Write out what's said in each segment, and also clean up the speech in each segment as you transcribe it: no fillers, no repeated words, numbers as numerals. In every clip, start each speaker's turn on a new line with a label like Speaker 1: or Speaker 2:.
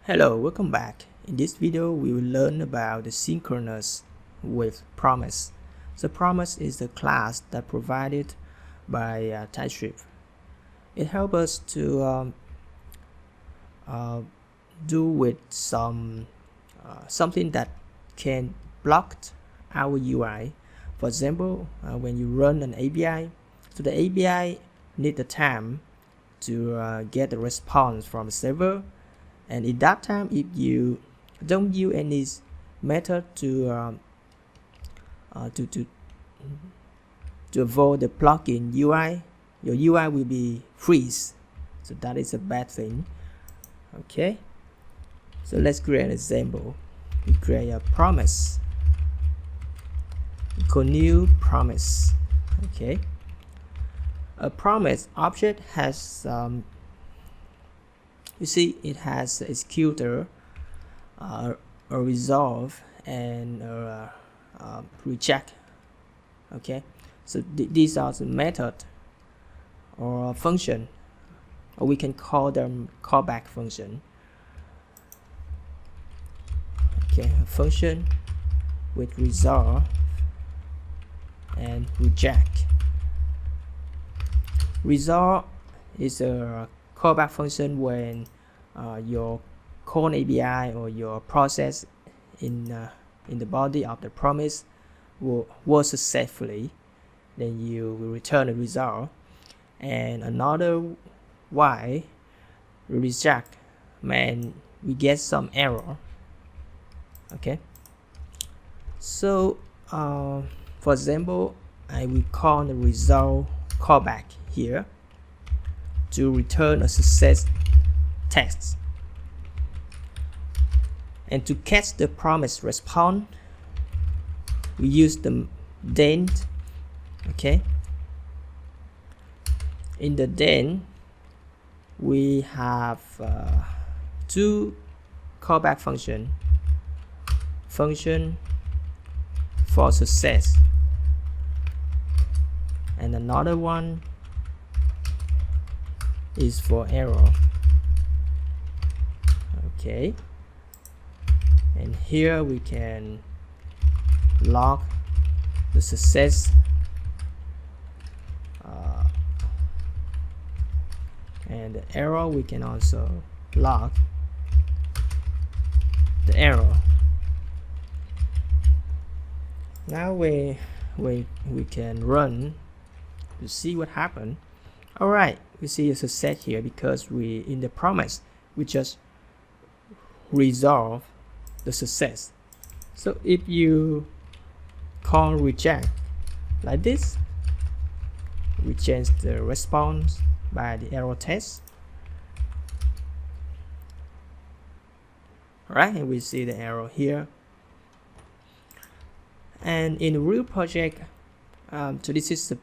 Speaker 1: Hello, welcome back. In this video, we will learn about the synchronous with promise. So promise is the class that provided by TypeScript. It helps us to do with something that can block our UI. For example, when you run an API, so the API need the time to get the response from the server. And in that time, if you don't use any method to avoid the blocking UI, your UI will be freeze. So that is a bad thing. Okay. So let's create an example. We create a promise. We call new promise. Okay. A promise object has you see, it has a executor, a resolve, and a reject. Okay, so these are the method or function, or we can call them callback function. Okay, a function with resolve and reject. Resolve is a callback function when your call API or your process in the body of the promise will work successfully, then you will return a result. And another why reject mean we get some error. Okay, so for example, I will call the result callback here to return a success text. And to catch the promise response, we use the then. Okay, in the then we have two callback function for success and another one is for error. Okay, and here we can log the success and the error. We can also log the error. Now we can run to see what happened. All right, we see a success here because we in the promise we just resolve the success. So if you call reject like this, we change the response by the error text. All right, and we see the error here. And in the real project, so this is a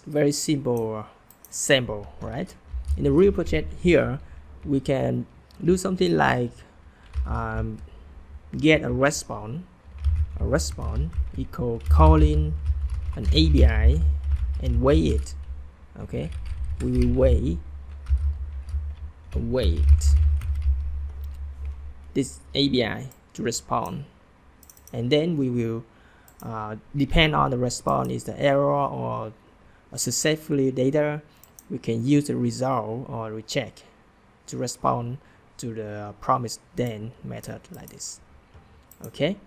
Speaker 1: very simple sample, right? In the real project here, we can do something like get a response equal calling an API and wait it. Okay, we will wait this API to respond, and then we will depend on the response is the error or a successfully data. We can use the result or reject to respond to the promise then method like this. Okay.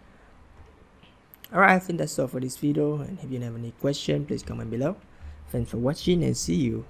Speaker 1: Alright, I think that's all for this video, and if you have any question, please comment below. Thanks for watching and see you.